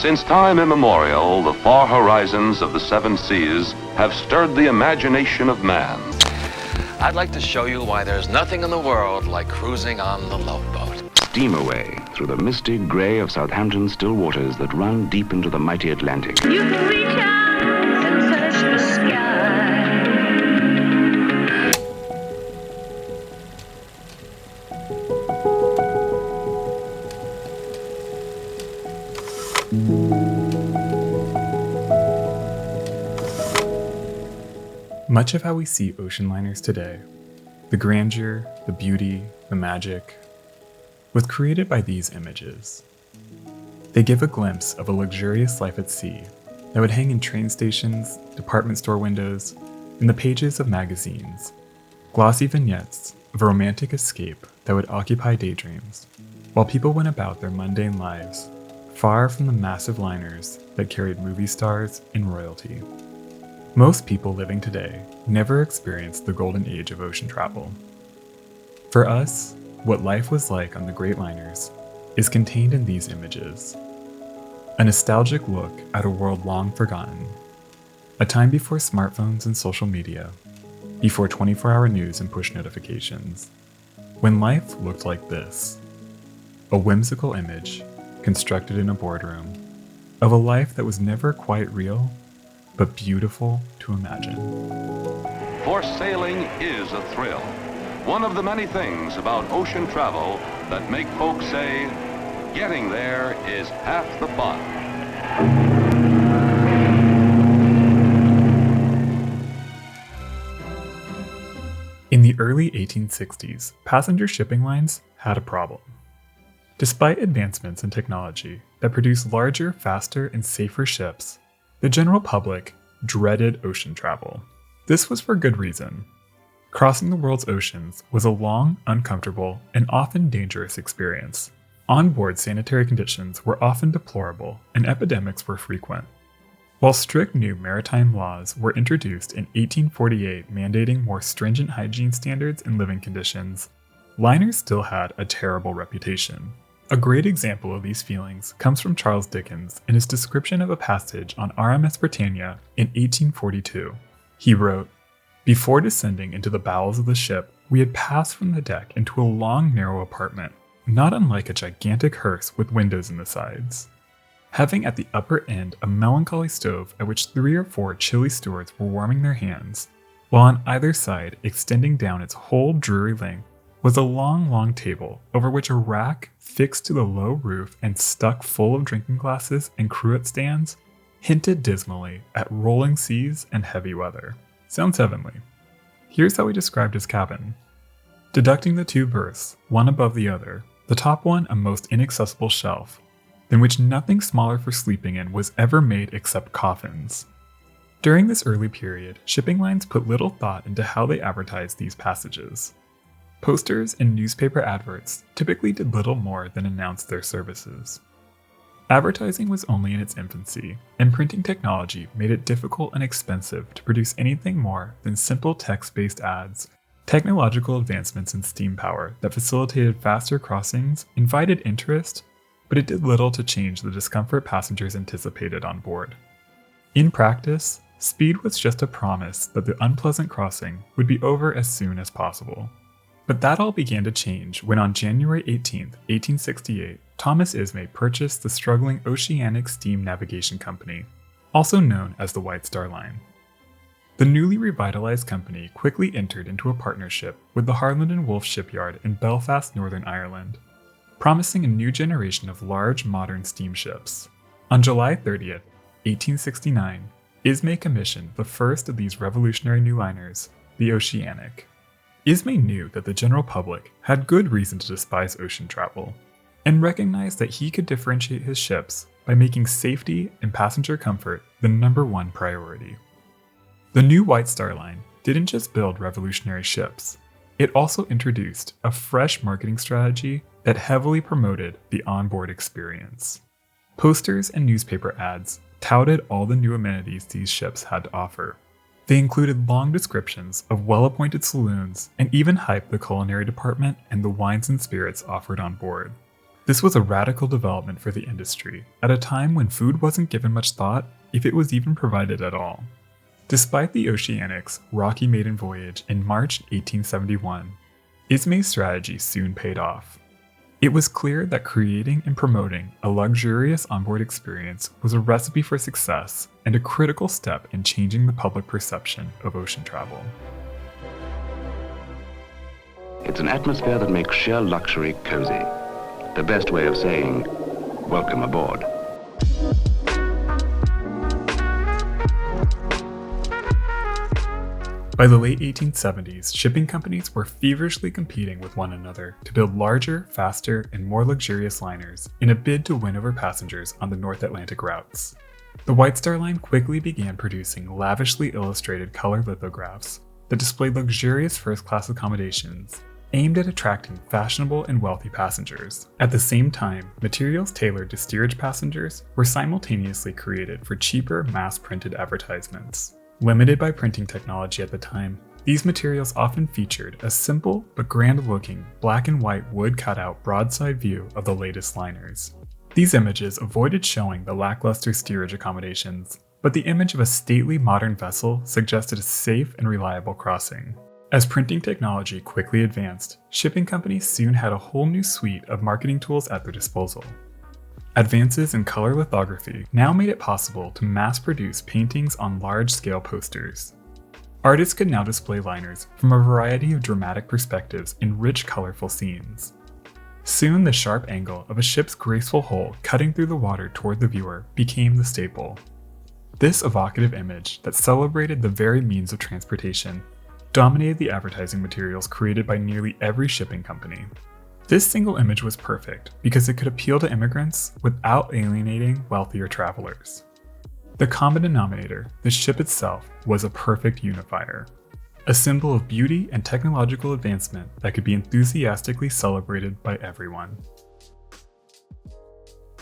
Since time immemorial, the far horizons of the seven seas have stirred the imagination of man. I'd like to show you why there's nothing in the world like cruising on the Love Boat. Steam away through the misty grey of Southampton's still waters that run deep into the mighty Atlantic. You can reach out and touch the sky. Much of how we see ocean liners today, the grandeur, the beauty, the magic, was created by these images. They give a glimpse of a luxurious life at sea that would hang in train stations, department store windows, and the pages of magazines, glossy vignettes of a romantic escape that would occupy daydreams, while people went about their mundane lives, far from the massive liners that carried movie stars and royalty. Most people living today never experienced the golden age of ocean travel. For us, what life was like on the great liners is contained in these images. A nostalgic look at a world long forgotten, a time before smartphones and social media, before 24-hour news and push notifications, when life looked like this. A whimsical image constructed in a boardroom of a life that was never quite real, but beautiful to imagine. For sailing is a thrill. One of the many things about ocean travel that make folks say, getting there is half the fun. In the early 1860s, passenger shipping lines had a problem. Despite advancements in technology that produced larger, faster, and safer ships, the general public dreaded ocean travel. This was for good reason. Crossing the world's oceans was a long, uncomfortable, and often dangerous experience. On-board sanitary conditions were often deplorable, and epidemics were frequent. While strict new maritime laws were introduced in 1848 mandating more stringent hygiene standards and living conditions, liners still had a terrible reputation. A great example of these feelings comes from Charles Dickens in his description of a passage on RMS Britannia in 1842. He wrote, "Before descending into the bowels of the ship, we had passed from the deck into a long, narrow apartment, not unlike a gigantic hearse with windows in the sides, having at the upper end a melancholy stove at which 3 or 4 chilly stewards were warming their hands, while on either side, extending down its whole dreary length, was a long, long table over which a rack fixed to the low roof and stuck full of drinking glasses and cruet stands hinted dismally at rolling seas and heavy weather." Sounds heavenly. Here's how he described his cabin. Deducting the 2 berths, one above the other, the top one a most inaccessible shelf, than which nothing smaller for sleeping in was ever made except coffins. During this early period, shipping lines put little thought into how they advertised these passages. Posters and newspaper adverts typically did little more than announce their services. Advertising was only in its infancy, and printing technology made it difficult and expensive to produce anything more than simple text-based ads. Technological advancements in steam power that facilitated faster crossings invited interest, but it did little to change the discomfort passengers anticipated on board. In practice, speed was just a promise that the unpleasant crossing would be over as soon as possible. But that all began to change when on January 18, 1868, Thomas Ismay purchased the struggling Oceanic Steam Navigation Company, also known as the White Star Line. The newly revitalized company quickly entered into a partnership with the Harland and Wolff shipyard in Belfast, Northern Ireland, promising a new generation of large modern steamships. On July 30, 1869, Ismay commissioned the first of these revolutionary new liners, the Oceanic. Ismay knew that the general public had good reason to despise ocean travel, and recognized that he could differentiate his ships by making safety and passenger comfort the #1 priority. The new White Star Line didn't just build revolutionary ships, it also introduced a fresh marketing strategy that heavily promoted the onboard experience. Posters and newspaper ads touted all the new amenities these ships had to offer. They included long descriptions of well-appointed saloons and even hyped the culinary department and the wines and spirits offered on board. This was a radical development for the industry at a time when food wasn't given much thought, if it was even provided at all. Despite the Oceanic's rocky maiden voyage in March 1871, Ismay's strategy soon paid off. It was clear that creating and promoting a luxurious onboard experience was a recipe for success and a critical step in changing the public perception of ocean travel. It's an atmosphere that makes sheer luxury cozy. The best way of saying, welcome aboard. By the late 1870s, shipping companies were feverishly competing with one another to build larger, faster, and more luxurious liners in a bid to win over passengers on the North Atlantic routes. The White Star Line quickly began producing lavishly illustrated color lithographs that displayed luxurious first-class accommodations aimed at attracting fashionable and wealthy passengers. At the same time, materials tailored to steerage passengers were simultaneously created for cheaper, mass-printed advertisements. Limited by printing technology at the time, these materials often featured a simple but grand-looking black and white wood cutout broadside view of the latest liners. These images avoided showing the lackluster steerage accommodations, but the image of a stately modern vessel suggested a safe and reliable crossing. As printing technology quickly advanced, shipping companies soon had a whole new suite of marketing tools at their disposal. Advances in color lithography now made it possible to mass-produce paintings on large-scale posters. Artists could now display liners from a variety of dramatic perspectives in rich, colorful scenes. Soon, the sharp angle of a ship's graceful hull cutting through the water toward the viewer became the staple. This evocative image that celebrated the very means of transportation dominated the advertising materials created by nearly every shipping company. This single image was perfect because it could appeal to immigrants without alienating wealthier travelers. The common denominator, the ship itself, was a perfect unifier, a symbol of beauty and technological advancement that could be enthusiastically celebrated by everyone.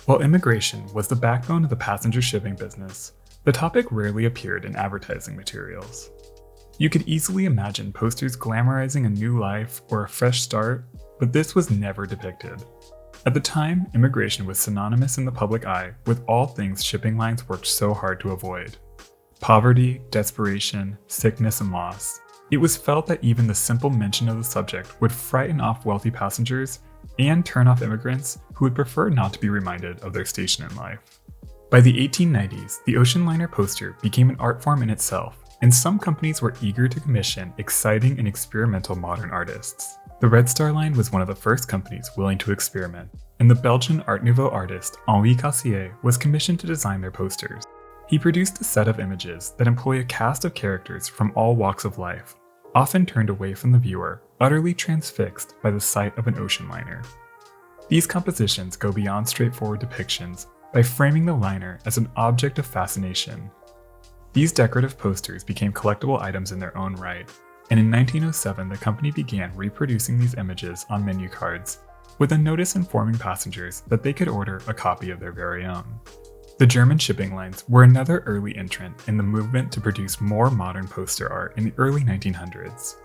While immigration was the backbone of the passenger shipping business, the topic rarely appeared in advertising materials. You could easily imagine posters glamorizing a new life or a fresh start, but this was never depicted. At the time, immigration was synonymous in the public eye with all things shipping lines worked so hard to avoid: poverty, desperation, sickness, and loss. It was felt that even the simple mention of the subject would frighten off wealthy passengers and turn off immigrants who would prefer not to be reminded of their station in life. By the 1890s, the ocean liner poster became an art form in itself, and some companies were eager to commission exciting and experimental modern artists. The Red Star Line was one of the first companies willing to experiment, and the Belgian Art Nouveau artist Henri Cassier was commissioned to design their posters. He produced a set of images that employ a cast of characters from all walks of life, often turned away from the viewer, utterly transfixed by the sight of an ocean liner. These compositions go beyond straightforward depictions by framing the liner as an object of fascination. These decorative posters became collectible items in their own right, and in 1907 the company began reproducing these images on menu cards, with a notice informing passengers that they could order a copy of their very own. The German shipping lines were another early entrant in the movement to produce more modern poster art in the early 1900s.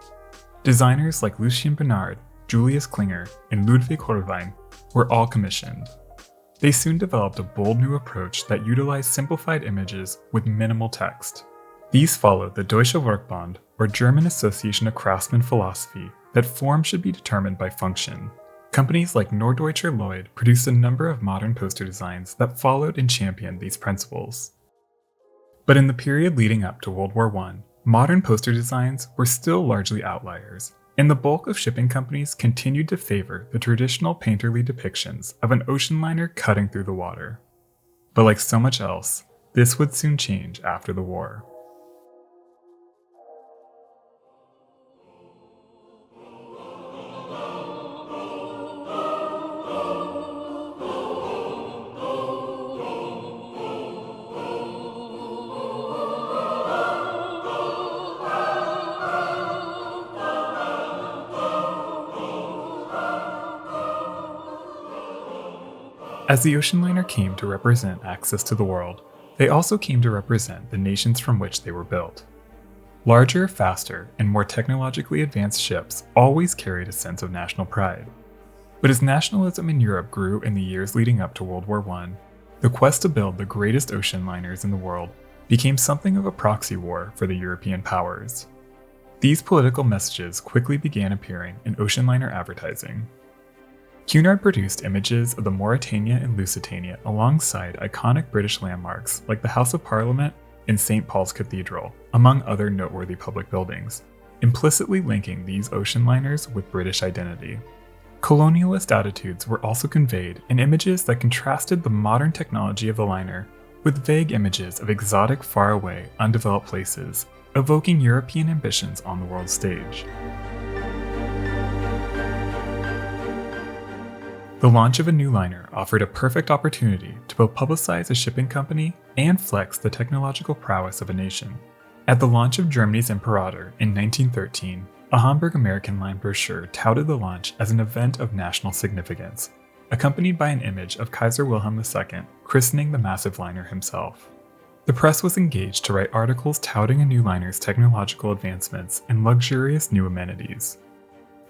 Designers like Lucien Bernard, Julius Klinger, and Ludwig Holbein were all commissioned. They soon developed a bold new approach that utilized simplified images with minimal text. These followed the Deutsche Werkbund, or German Association of Craftsmen philosophy, that form should be determined by function. Companies like Norddeutscher Lloyd produced a number of modern poster designs that followed and championed these principles. But in the period leading up to World War I, modern poster designs were still largely outliers, and the bulk of shipping companies continued to favor the traditional painterly depictions of an ocean liner cutting through the water. But like so much else, this would soon change after the war. As the ocean liner came to represent access to the world, they also came to represent the nations from which they were built. Larger, faster, and more technologically advanced ships always carried a sense of national pride. But as nationalism in Europe grew in the years leading up to World War I, the quest to build the greatest ocean liners in the world became something of a proxy war for the European powers. These political messages quickly began appearing in ocean liner advertising. Cunard produced images of the Mauretania and Lusitania alongside iconic British landmarks like the House of Parliament and St. Paul's Cathedral, among other noteworthy public buildings, implicitly linking these ocean liners with British identity. Colonialist attitudes were also conveyed in images that contrasted the modern technology of the liner with vague images of exotic, faraway, undeveloped places, evoking European ambitions on the world stage. The launch of a new liner offered a perfect opportunity to both publicize a shipping company and flex the technological prowess of a nation. At the launch of Germany's Imperator in 1913, a Hamburg American Line brochure touted the launch as an event of national significance, accompanied by an image of Kaiser Wilhelm II christening the massive liner himself. The press was engaged to write articles touting a new liner's technological advancements and luxurious new amenities.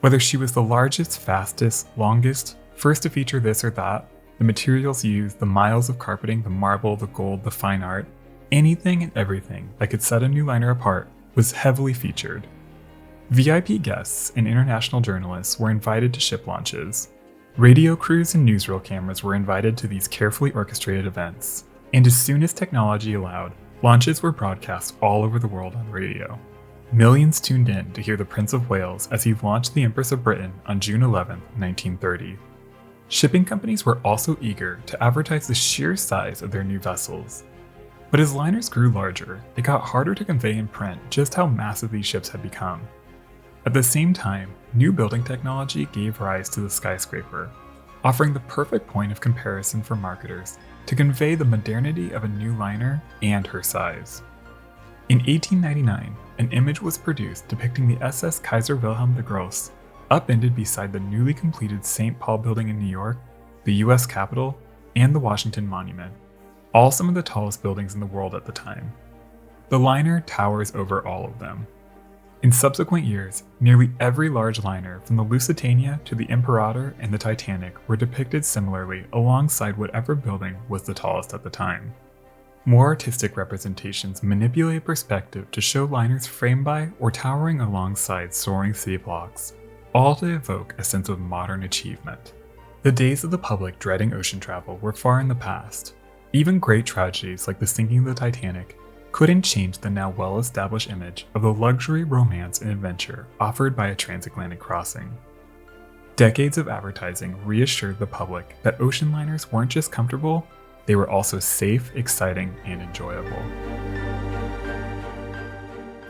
Whether she was the largest, fastest, longest, first to feature this or that, the materials used, the miles of carpeting, the marble, the gold, the fine art, anything and everything that could set a new liner apart was heavily featured. VIP guests and international journalists were invited to ship launches. Radio crews and newsreel cameras were invited to these carefully orchestrated events, and as soon as technology allowed, launches were broadcast all over the world on radio. Millions tuned in to hear the Prince of Wales as he launched the Empress of Britain on June 11, 1930. Shipping companies were also eager to advertise the sheer size of their new vessels. But as liners grew larger, it got harder to convey in print just how massive these ships had become. At the same time, new building technology gave rise to the skyscraper, offering the perfect point of comparison for marketers to convey the modernity of a new liner and her size. In 1899, an image was produced depicting the SS Kaiser Wilhelm the Gross upended beside the newly completed St. Paul building in New York, the US Capitol, and the Washington Monument, all some of the tallest buildings in the world at the time. The liner towers over all of them. In subsequent years, nearly every large liner from the Lusitania to the Imperator and the Titanic were depicted similarly alongside whatever building was the tallest at the time. More artistic representations manipulate perspective to show liners framed by or towering alongside soaring city blocks, all to evoke a sense of modern achievement. The days of the public dreading ocean travel were far in the past. Even great tragedies like the sinking of the Titanic couldn't change the now well-established image of the luxury, romance, and adventure offered by a transatlantic crossing. Decades of advertising reassured the public that ocean liners weren't just comfortable, they were also safe, exciting, and enjoyable.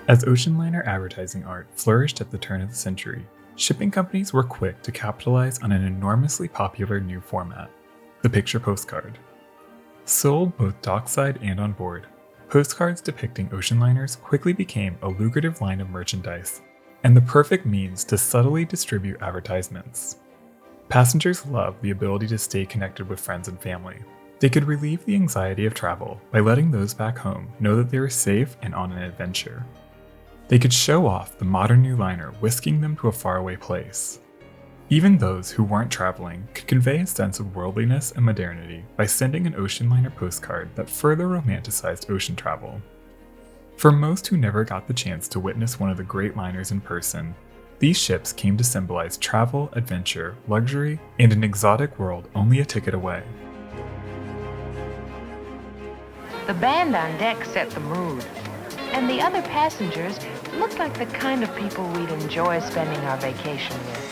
As ocean liner advertising art flourished at the turn of the century, shipping companies were quick to capitalize on an enormously popular new format, the picture postcard. Sold both dockside and on board, postcards depicting ocean liners quickly became a lucrative line of merchandise and the perfect means to subtly distribute advertisements. Passengers loved the ability to stay connected with friends and family. They could relieve the anxiety of travel by letting those back home know that they were safe and on an adventure. They could show off the modern new liner whisking them to a faraway place. Even those who weren't traveling could convey a sense of worldliness and modernity by sending an ocean liner postcard that further romanticized ocean travel. For most who never got the chance to witness one of the great liners in person, these ships came to symbolize travel, adventure, luxury, and an exotic world only a ticket away. The band on deck set the mood, and the other passengers looked like the kind of people we'd enjoy spending our vacation with.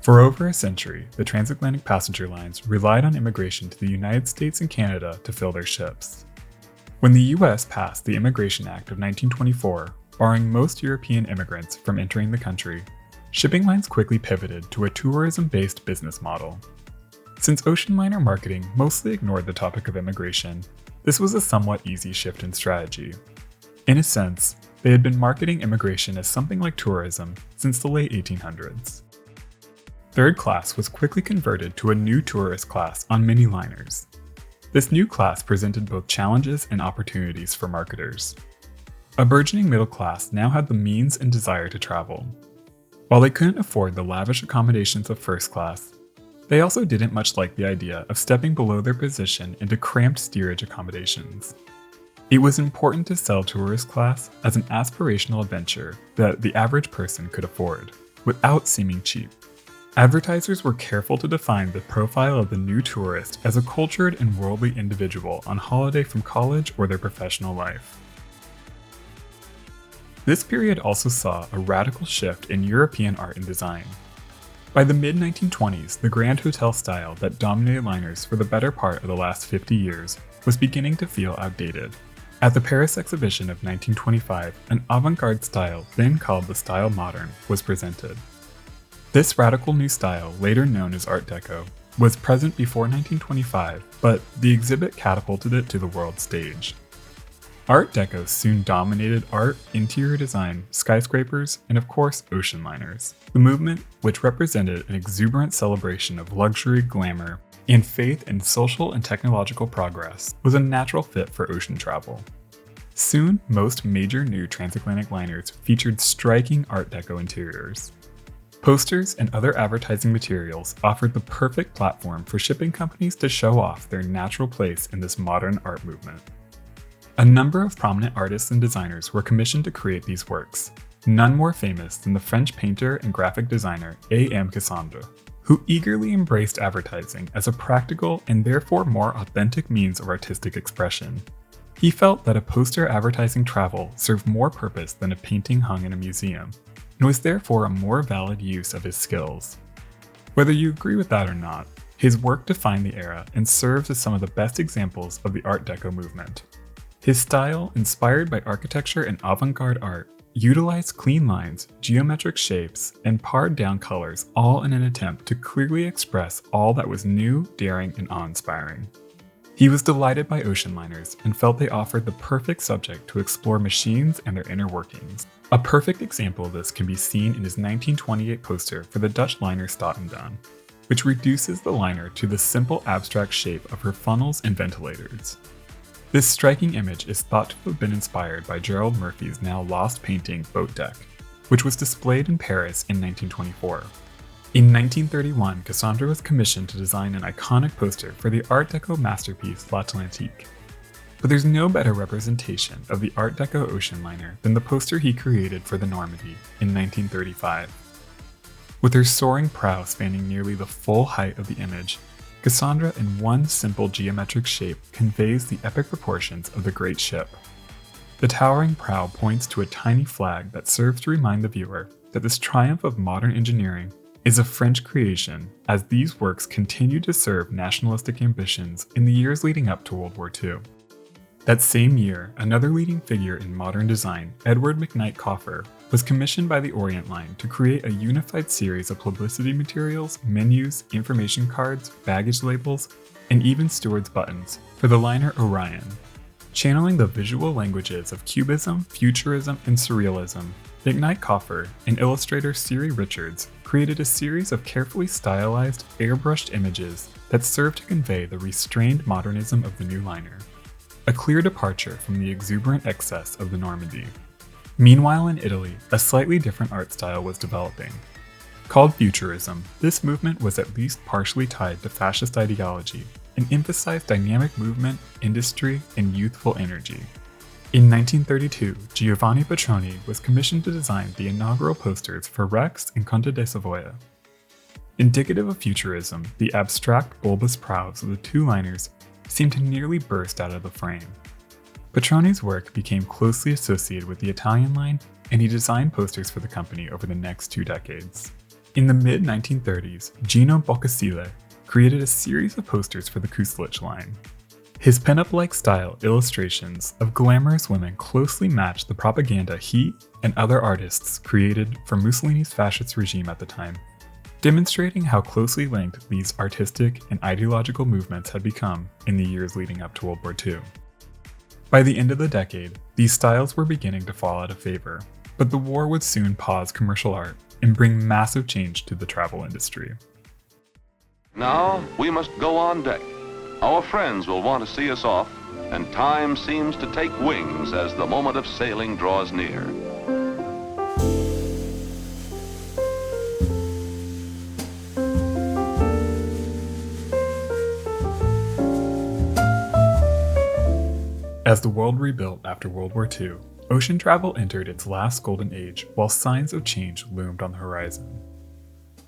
For over a century, the transatlantic passenger lines relied on immigration to the United States and Canada to fill their ships. When the US passed the Immigration Act of 1924, barring most European immigrants from entering the country, shipping lines quickly pivoted to a tourism-based business model. Since ocean liner marketing mostly ignored the topic of immigration, this was a somewhat easy shift in strategy. In a sense, they had been marketing immigration as something like tourism since the late 1800s. Third class was quickly converted to a new tourist class on many liners. This new class presented both challenges and opportunities for marketers. A burgeoning middle class now had the means and desire to travel. While they couldn't afford the lavish accommodations of first class, they also didn't much like the idea of stepping below their position into cramped steerage accommodations. It was important to sell tourist class as an aspirational adventure that the average person could afford, without seeming cheap. Advertisers were careful to define the profile of the new tourist as a cultured and worldly individual on holiday from college or their professional life. This period also saw a radical shift in European art and design. By the mid-1920s, the Grand Hotel style that dominated liners for the better part of the last 50 years was beginning to feel outdated. At the Paris exhibition of 1925, an avant-garde style, then called the style modern, was presented. This radical new style, later known as Art Deco, was present before 1925, but the exhibit catapulted it to the world stage. Art Deco soon dominated art, interior design, skyscrapers, and of course, ocean liners. The movement, which represented an exuberant celebration of luxury, glamour, and faith in social and technological progress, was a natural fit for ocean travel. Soon, most major new transatlantic liners featured striking Art Deco interiors. Posters and other advertising materials offered the perfect platform for shipping companies to show off their natural place in this modern art movement. A number of prominent artists and designers were commissioned to create these works, none more famous than the French painter and graphic designer A.M. Cassandre, who eagerly embraced advertising as a practical and therefore more authentic means of artistic expression. He felt that a poster advertising travel served more purpose than a painting hung in a museum, and was therefore a more valid use of his skills. Whether you agree with that or not, his work defined the era and serves as some of the best examples of the Art Deco movement. His style, inspired by architecture and avant-garde art, utilized clean lines, geometric shapes, and pared-down colors, all in an attempt to clearly express all that was new, daring, and awe-inspiring. He was delighted by ocean liners and felt they offered the perfect subject to explore machines and their inner workings. A perfect example of this can be seen in his 1928 poster for the Dutch liner Statendam, which reduces the liner to the simple abstract shape of her funnels and ventilators. This striking image is thought to have been inspired by Gerald Murphy's now lost painting Boat Deck, which was displayed in Paris in 1924. In 1931, Cassandre was commissioned to design an iconic poster for the Art Deco masterpiece L'Atlantique. But there's no better representation of the Art Deco ocean liner than the poster he created for the Normandy in 1935. With her soaring prow spanning nearly the full height of the image, Cassandre in one simple geometric shape conveys the epic proportions of the great ship. The towering prow points to a tiny flag that serves to remind the viewer that this triumph of modern engineering is a French creation, as these works continued to serve nationalistic ambitions in the years leading up to World War II. That same year, another leading figure in modern design, Edward McKnight Kauffer, was commissioned by the Orient Line to create a unified series of publicity materials, menus, information cards, baggage labels, and even steward's buttons for the liner Orion. Channeling the visual languages of Cubism, Futurism, and Surrealism, McKnight Kauffer and illustrator Siri Richards created a series of carefully stylized, airbrushed images that served to convey the restrained modernism of the new liner, a clear departure from the exuberant excess of the Normandy. Meanwhile in Italy, a slightly different art style was developing. Called Futurism, this movement was at least partially tied to fascist ideology and emphasized dynamic movement, industry, and youthful energy. In 1932, Giovanni Petroni was commissioned to design the inaugural posters for Rex and Conte de Savoia. Indicative of Futurism, the abstract bulbous prows of the two liners seemed to nearly burst out of the frame. Petroni's work became closely associated with the Italian line, and he designed posters for the company over the next 2 decades. In the mid-1930s, Gino Boccasile created a series of posters for the Kustelich line. His pinup-like style illustrations of glamorous women closely matched the propaganda he and other artists created for Mussolini's fascist regime at the time, demonstrating how closely linked these artistic and ideological movements had become in the years leading up to World War II. By the end of the decade, these styles were beginning to fall out of favor, but the war would soon pause commercial art and bring massive change to the travel industry. Now we must go on deck. Our friends will want to see us off, and time seems to take wings as the moment of sailing draws near. As the world rebuilt after World War II, ocean travel entered its last golden age while signs of change loomed on the horizon.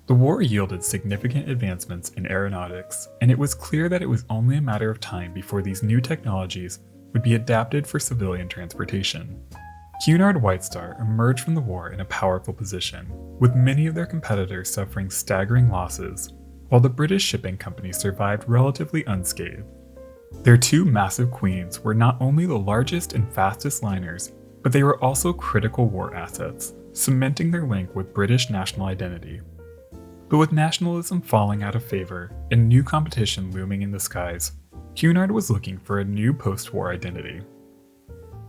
The war yielded significant advancements in aeronautics, and it was clear that it was only a matter of time before these new technologies would be adapted for civilian transportation. Cunard White Star emerged from the war in a powerful position, with many of their competitors suffering staggering losses, while the British shipping company survived relatively unscathed. Their two massive queens were not only the largest and fastest liners, but they were also critical war assets, cementing their link with British national identity. But with nationalism falling out of favor and new competition looming in the skies, Cunard was looking for a new post-war identity.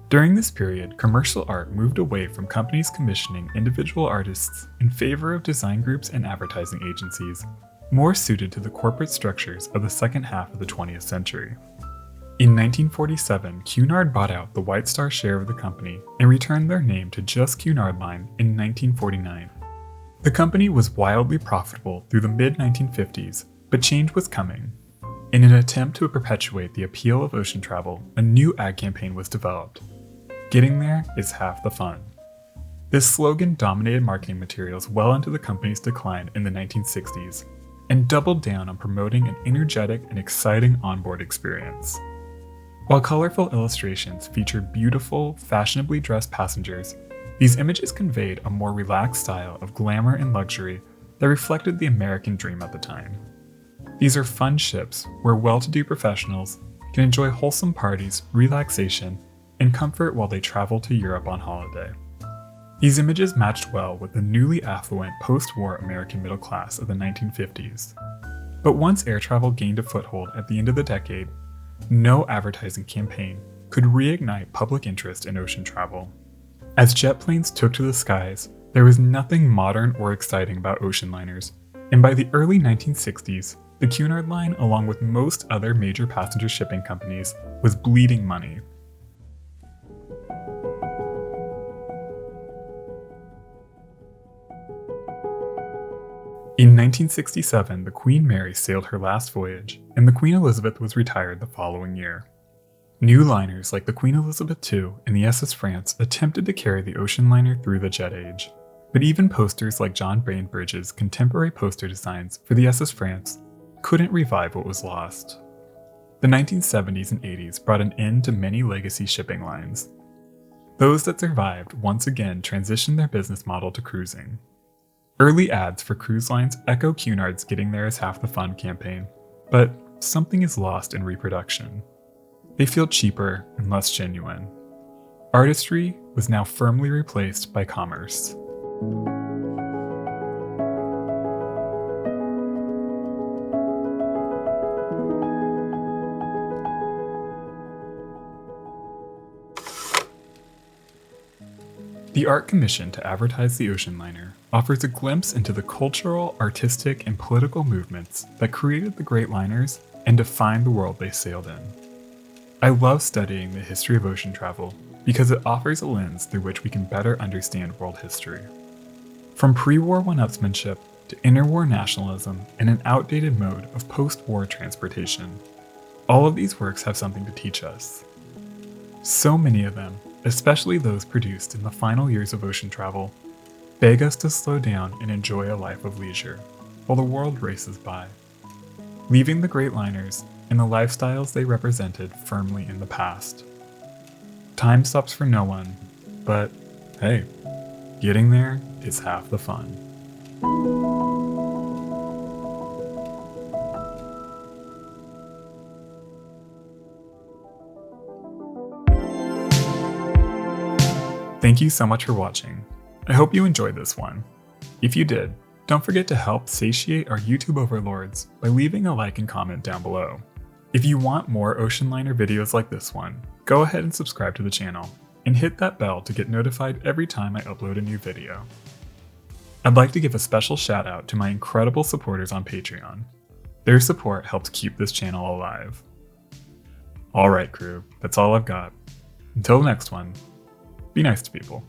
During this period, commercial art moved away from companies commissioning individual artists in favor of design groups and advertising agencies, more suited to the corporate structures of the second half of the 20th century. In 1947, Cunard bought out the White Star share of the company and returned their name to just Cunard Line in 1949. The company was wildly profitable through the mid-1950s, but change was coming. In an attempt to perpetuate the appeal of ocean travel, a new ad campaign was developed. Getting there is half the fun. This slogan dominated marketing materials well into the company's decline in the 1960s, and doubled down on promoting an energetic and exciting onboard experience. While colorful illustrations featured beautiful, fashionably dressed passengers, these images conveyed a more relaxed style of glamour and luxury that reflected the American dream at the time. These are fun ships where well-to-do professionals can enjoy wholesome parties, relaxation, and comfort while they travel to Europe on holiday. These images matched well with the newly affluent post-war American middle class of the 1950s. But once air travel gained a foothold at the end of the decade, no advertising campaign could reignite public interest in ocean travel. As jet planes took to the skies, there was nothing modern or exciting about ocean liners, and by the early 1960s, the Cunard Line, along with most other major passenger shipping companies, was bleeding money. In 1967, the Queen Mary sailed her last voyage, and the Queen Elizabeth was retired the following year. New liners like the Queen Elizabeth II and the SS France attempted to carry the ocean liner through the jet age, but even posters like John Bainbridge's contemporary poster designs for the SS France couldn't revive what was lost. The 1970s and 80s brought an end to many legacy shipping lines. Those that survived once again transitioned their business model to cruising. Early ads for cruise lines echo Cunard's Getting There is Half the Fun campaign, but something is lost in reproduction. They feel cheaper and less genuine. Artistry was now firmly replaced by commerce. The art commission to advertise the ocean liner offers a glimpse into the cultural, artistic, and political movements that created the great liners and defined the world they sailed in. I love studying the history of ocean travel because it offers a lens through which we can better understand world history. From pre-war one-upsmanship to interwar nationalism and an outdated mode of post-war transportation, all of these works have something to teach us. So many of them, especially those produced in the final years of ocean travel, beg us to slow down and enjoy a life of leisure while the world races by, leaving the great liners and the lifestyles they represented firmly in the past. Time stops for no one, but hey, getting there is half the fun. Thank you so much for watching. I hope you enjoyed this one. If you did, don't forget to help satiate our YouTube overlords by leaving a like and comment down below. If you want more ocean liner videos like this one, go ahead and subscribe to the channel, and hit that bell to get notified every time I upload a new video. I'd like to give a special shout out to my incredible supporters on Patreon. Their support helps keep this channel alive. Alright crew, that's all I've got. Until the next one, be nice to people.